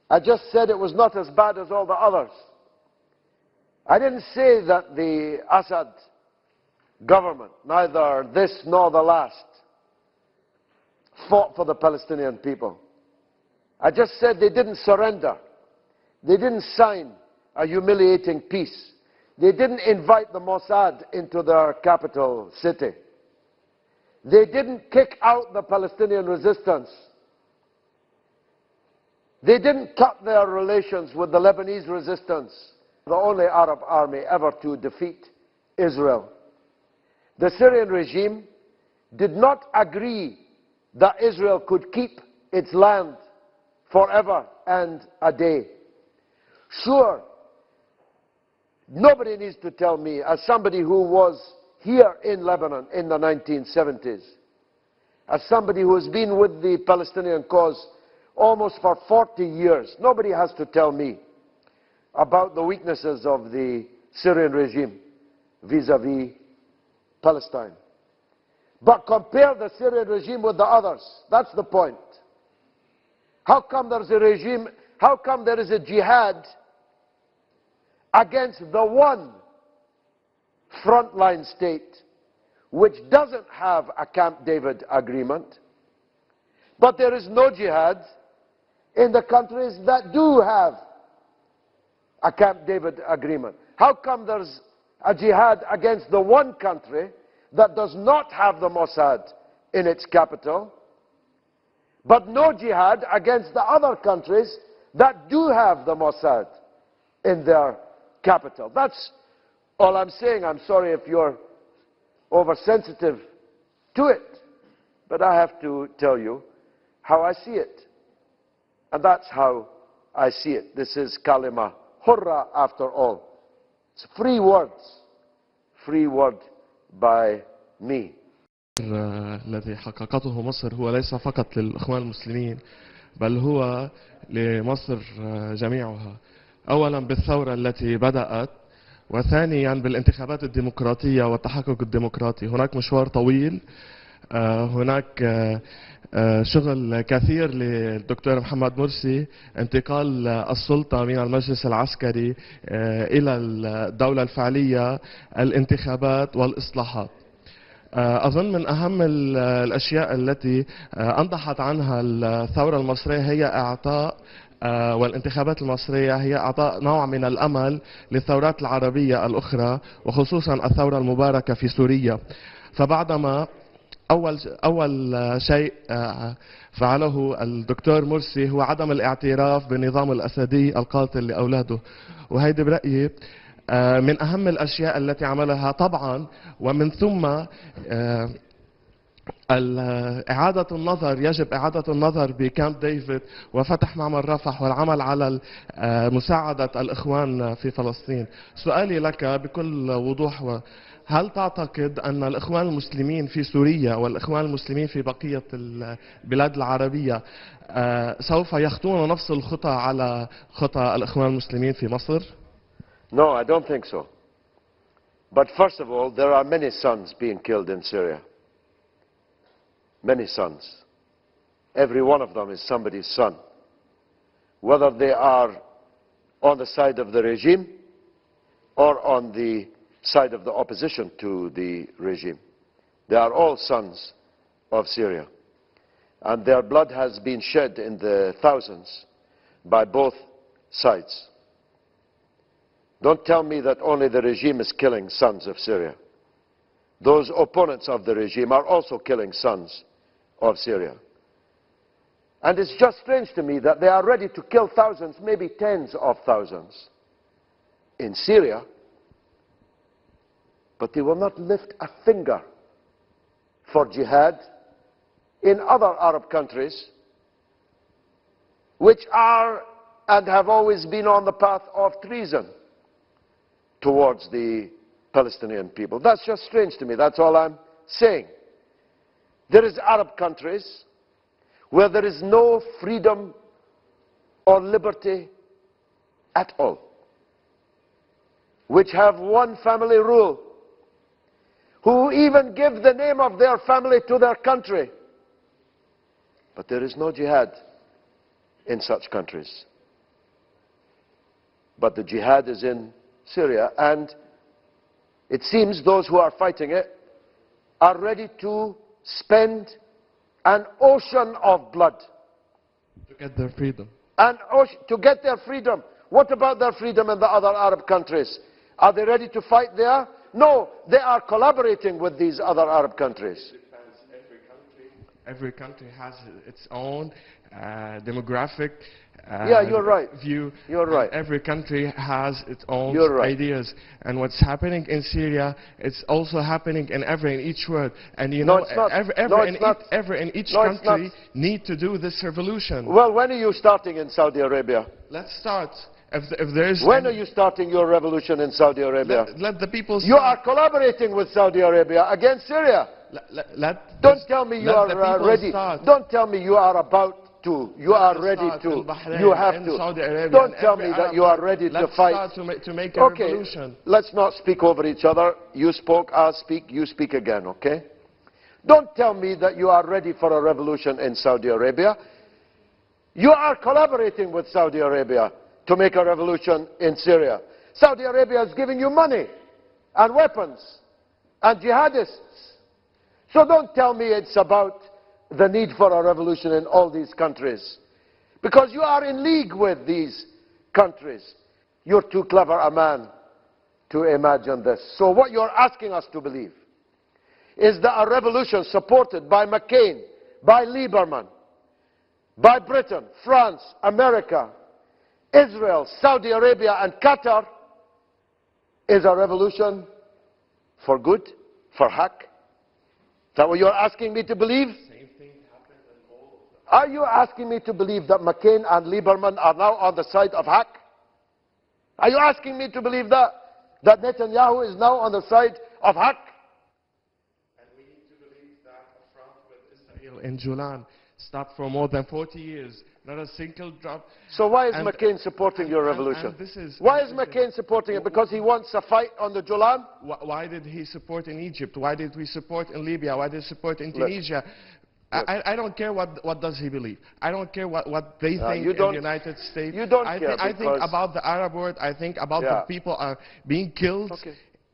I just said it was not as bad as all the others. I didn't say that the Assad government, neither this nor the last, fought for the Palestinian people. I just said they didn't surrender. They didn't sign a humiliating peace. They didn't invite the Mossad into their capital city. They didn't kick out the Palestinian resistance. They didn't cut their relations with the Lebanese resistance, the only Arab army ever to defeat Israel. The Syrian regime did not agree that Israel could keep its land forever and a day. Sure, nobody needs to tell me, as somebody who was here in Lebanon in the 1970s, as somebody who has been with the Palestinian cause almost for 40 years, nobody has to tell me about the weaknesses of the Syrian regime vis-à-vis Palestine. But compare the Syrian regime with the others. That's the point. How come there's a regime, how come there is a jihad against the one frontline state which doesn't have a Camp David agreement, but there is no jihad in the countries that do have a Camp David agreement? How come there's a jihad against the one country that does not have the Mossad in its capital, but no jihad against the other countries that do have the Mossad in their capital? That's all I'm saying. I'm sorry if you're oversensitive to it, but I have to tell you how I see it. And that's how I see it. This is kalima hurra after all. It's free words. Free word by me. الذي حققته مصر هو ليس فقط للإخوان المسلمين، بل هو لمصر جميعها. أولا بالثورة التي بدأت، وثانيا بالانتخابات الديمقراطية والتحقق الديمقراطي. هناك مشوار طويل، هناك شغل كثير للدكتور محمد مرسي، انتقال السلطة من المجلس العسكري إلى الدولة الفعلية، الانتخابات والإصلاحات. أظن من أهم الأشياء التي أنضحت عنها الثورة المصرية هي إعطاء والانتخابات المصرية هي إعطاء نوع من الأمل للثورات العربية الأخرى، وخصوصا الثورة المباركة في سوريا. فبعدما أول شيء فعله الدكتور مرسي هو عدم الاعتراف بالنظام الأسدي القاتل لأولاده، وهيدي برأيي من أهم الأشياء التي عملها طبعا. ومن ثم إعادة النظر، يجب إعادة النظر بكامب ديفيد وفتح معمل رفح والعمل على مساعدة الإخوان في فلسطين. سؤالي لك بكل وضوح، هل تعتقد أن الإخوان المسلمين في سوريا والإخوان المسلمين في بقية البلاد العربية سوف يخطون نفس الخطى على خطى الإخوان المسلمين في مصر؟ No, I don't think so. But first of all, there are many sons being killed in Syria. Many sons. Every one of them is somebody's son. Whether they are on the side of the regime or on the side of the opposition to the regime. They are all sons of Syria. And their blood has been shed in the thousands by both sides. Don't tell me that only the regime is killing sons of Syria. Those opponents of the regime are also killing sons of Syria. And it's just strange to me that they are ready to kill thousands, maybe tens of thousands in Syria, but they will not lift a finger for jihad in other Arab countries which are and have always been on the path of treason towards the Palestinian people. That's just strange to me. That's all I'm saying. There is Arab countries where there is no freedom or liberty at all, which have one family rule, who even give the name of their family to their country. But there is no jihad in such countries. but the jihad is in Syria, and it seems those who are fighting it are ready to spend an ocean of blood to get their freedom. To get their freedom. What about their freedom in the other Arab countries? Are they ready to fight there? No, they are collaborating with these other Arab countries. Every country has its own demographic yeah, you're right. view. You're right. Every country has its own right. ideas. And what's happening in Syria, it's also happening in each world. And you No, know, it's not. every in each No, it's country need to do this revolution. Well, when are you starting in Saudi Arabia? Let's start. If there is When are you starting your revolution in Saudi Arabia? Let the people start. You are collaborating with Saudi Arabia against Syria. Don't tell me you are ready. Don't tell me you are about to. You are ready to. You have to. Don't tell me that you are ready to fight. To make a revolution. Let's not speak over each other. You spoke, I'll speak, you speak again, okay? Don't tell me that you are ready for a revolution in Saudi Arabia. You are collaborating with Saudi Arabia to make a revolution in Syria. Saudi Arabia is giving you money and weapons and jihadists. So don't tell me it's about the need for a revolution in all these countries. Because you are in league with these countries. You're too clever a man to imagine this. So what you're asking us to believe is that a revolution supported by McCain, by Lieberman, by Britain, France, America, Israel, Saudi Arabia and Qatar is a revolution for good, for haq? Is that what you're asking me to believe? Same thing happened in all of them. Are you asking me to believe that McCain and Lieberman are now on the side of haq? Are you asking me to believe that? That Netanyahu is now on the side of haq? And we need to believe that a front with Israel in Julan stopped for more than 40 years. Not a single drop. So why is McCain supporting your revolution? Why is McCain supporting it? Because he wants a fight on the Julan? Why did he support in Egypt? Why did we support in Libya? Why did he support in Tunisia? I don't care what does he believe. I don't care what they think in the United States. You don't care. I think about the Arab world. I think about the people are being killed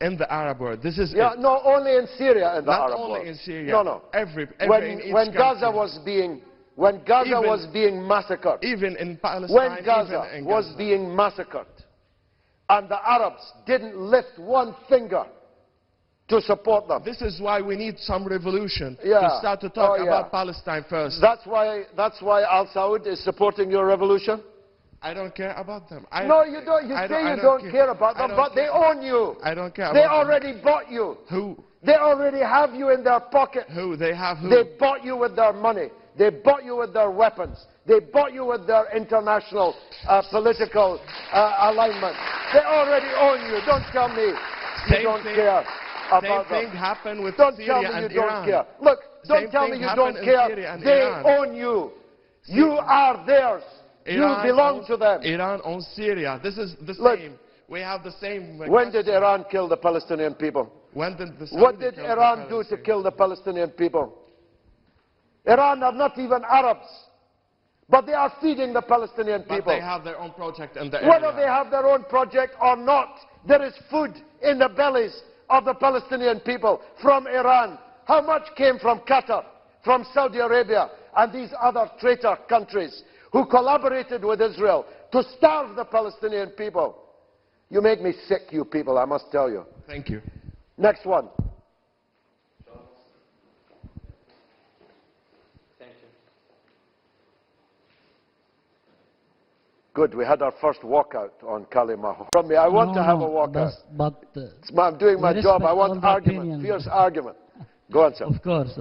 in the Arab world. This is it. No, only in Syria in the Arab world. Not only in Syria. No. When Gaza was being massacred, even in Palestine, when Gaza was being massacred, and the Arabs didn't lift one finger to support them. This is why we need some revolution to start to talk about Palestine first. That's why Al Saud is supporting your revolution? I don't care about them. No, you don't. You say you don't care about them, but they own you. I don't care about them. They already bought you. Who? They already have you in their pocket. Who? They have who? They bought you with their money. They bought you with their weapons. They bought you with their international political alignment. They already own you. Don't tell me you don't care about them. Same thing happened with Don't Syria tell me and you Iran. don't care. Look, don't tell me you don't care. They own you. You are theirs. You belong to them. Iran owns Syria. This is the same. We have the same. When did Iran kill the Palestinian people? When did the What did Iran do to kill the Palestinian people? Iran are not even Arabs, but they are feeding the Palestinian people. But they have their own project in the area. Whether they have their own project or not, there is food in the bellies of the Palestinian people from Iran. How much came from Qatar, from Saudi Arabia, and these other traitor countries who collaborated with Israel to starve the Palestinian people? You make me sick, you people, I must tell you. Thank you. Next one. Good, we had our first walkout on Kalimaho. From me, I want to have a walkout. I'm doing my job. I want argument, fierce argument. Go on, sir. Of course.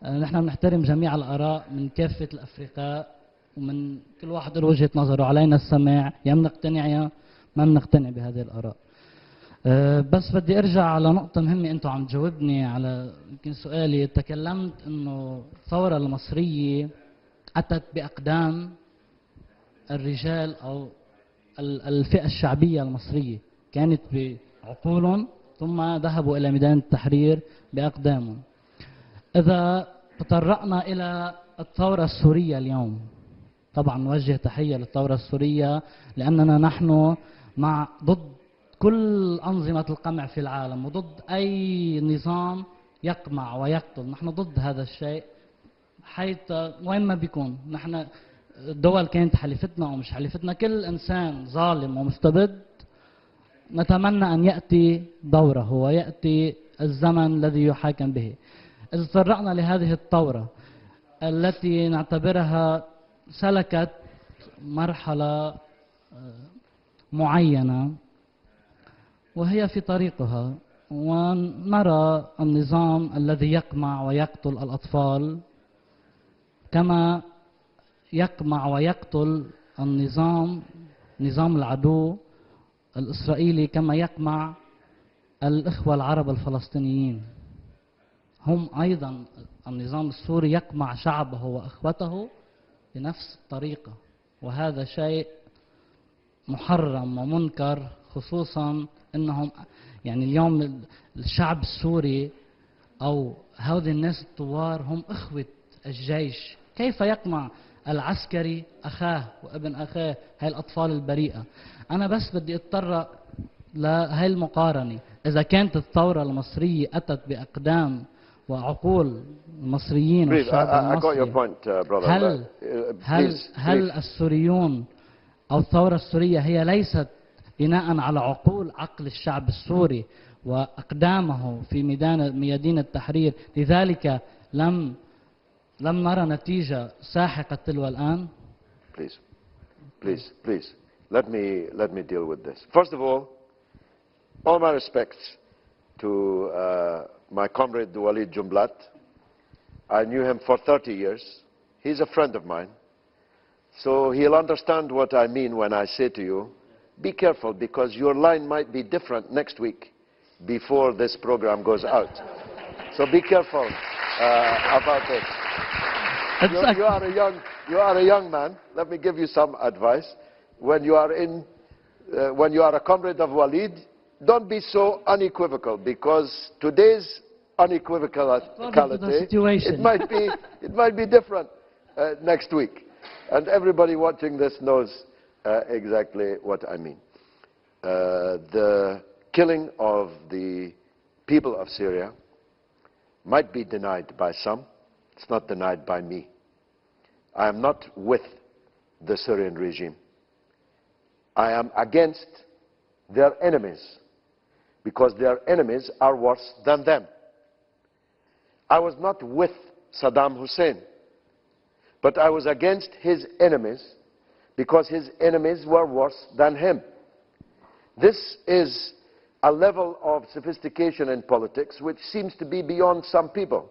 نحن بنحترم جميع الآراء من كافة الأفرقاء ومن كل واحد له وجهة نظره. علينا السماع، يا بنقتنع يا ما بنقتنع بهذه الآراء. بس بدي أرجع على نقطة مهمة. أنتم عم تجاوبني على يمكن سؤالي. تكلمت إنه الثورة المصرية أتت بأقدام الرجال أو الفئة الشعبية المصرية، كانت بعقولهم ثم ذهبوا إلى ميدان التحرير بأقدامهم. إذا تطرقنا إلى الثورة السورية اليوم، طبعا نوجه تحية للثورة السورية لأننا نحن ضد كل أنظمة القمع في العالم وضد أي نظام يقمع ويقتل. نحن ضد هذا الشيء حيث وين ما بيكون. نحن الدول كانت حليفتنا أو مش حليفتنا، كل إنسان ظالم ومستبد نتمنى أن يأتي دوره ويأتي الزمن الذي يحاكم به. إذا تطرقنا لهذه الثورة التي نعتبرها سلكت مرحلة معينة وهي في طريقها، ونرى النظام الذي يقمع ويقتل الأطفال كما يقمع ويقتل نظام العدو الإسرائيلي، كما يقمع الإخوة العرب الفلسطينيين. هم أيضا النظام السوري يقمع شعبه وإخوته بنفس الطريقة، وهذا شيء محرم ومنكر، خصوصا أنهم يعني اليوم الشعب السوري أو هؤلاء الناس الثوار هم إخوة الجيش. كيف يقمع العسكري أخاه وابن أخاه، هاي الأطفال البريئة؟ أنا بس بدي أتطرق لهي المقارنة. إذا كانت الثورة المصرية أتت بأقدام وعقول المصريين والشعب المصري، هل السوريون أو الثورة السورية هي ليست بناء على عقل الشعب السوري وأقدامه في ميادين التحرير؟ لذلك لم نرى نتيجة ساحقة تلو الآن. Please, let me deal with this. First of all my respects to my comrade Walid Jumblat. I knew him for 30 years. He's a friend of mine. So he'll understand what I mean when I say to you, be careful, because your line might be different next week before this program goes out. So be careful about this. You are a young man. Let me give you some advice. When you are a comrade of Walid, don't be so unequivocal, because today's unequivocality, it might be different next week. And everybody watching this knows exactly what I mean. The killing of the people of Syria might be denied by some. It's not denied by me. I am not with the Syrian regime. I am against their enemies, because their enemies are worse than them. I was not with Saddam Hussein, but I was against his enemies because his enemies were worse than him. This is a level of sophistication in politics which seems to be beyond some people.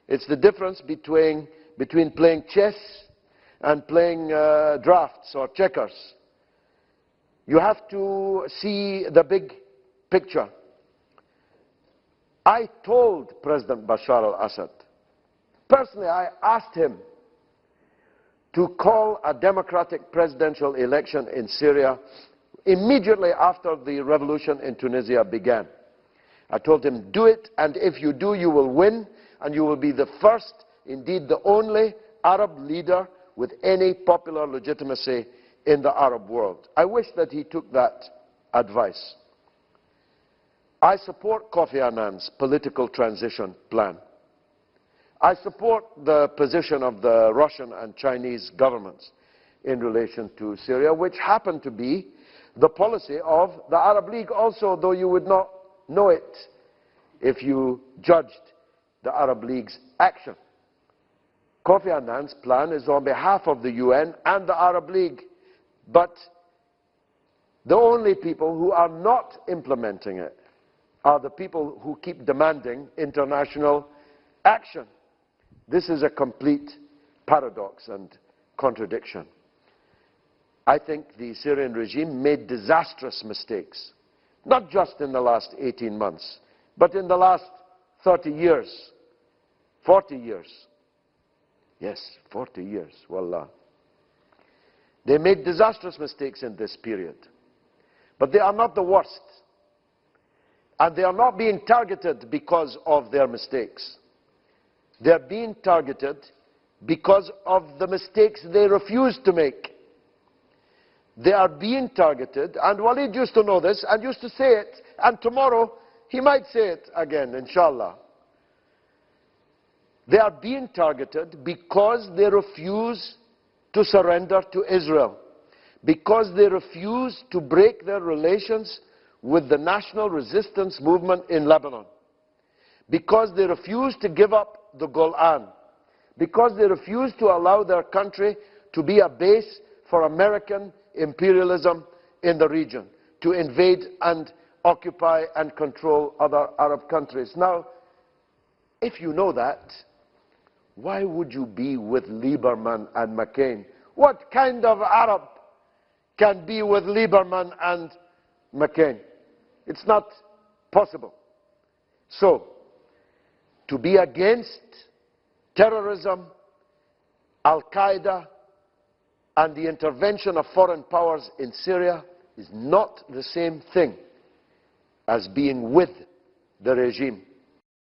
It's the difference between playing chess and playing drafts or checkers. You have to see the big picture. I told President Bashar al-Assad, personally I asked him to call a democratic presidential election in Syria immediately after the revolution in Tunisia began. I told him, do it, and if you do, you will win, and you will be the first, indeed the only, Arab leader with any popular legitimacy in the Arab world. I wish that he took that advice. I support Kofi Annan's political transition plan. I support the position of the Russian and Chinese governments in relation to Syria, which happen to be the policy of the Arab League also, though you would not know it if you judged the Arab League's action. Kofi Annan's plan is on behalf of the UN and the Arab League, but the only people who are not implementing it are the people who keep demanding international action. This is a complete paradox and contradiction. I think the Syrian regime made disastrous mistakes, not just in the last 18 months, but in the last 30 years, 40 years. Yes, 40 years, wallah. They made disastrous mistakes in this period, but they are not the worst. And they are not being targeted because of their mistakes. They are being targeted because of the mistakes they refuse to make. They are being targeted, and Walid used to know this and used to say it, and tomorrow he might say it again, inshallah. They are being targeted because they refuse to surrender to Israel, because they refuse to break their relations with the national resistance movement in Lebanon, because they refuse to give up the Golan, because they refuse to allow their country to be a base for American imperialism in the region, to invade and occupy and control other Arab countries. Now, if you know that, why would you be with Lieberman and McCain? What kind of Arab can be with Lieberman and McCain? It's not possible. So, to be against terrorism, Al-Qaeda, and the intervention of foreign powers in Syria is not the same thing as being with the regime.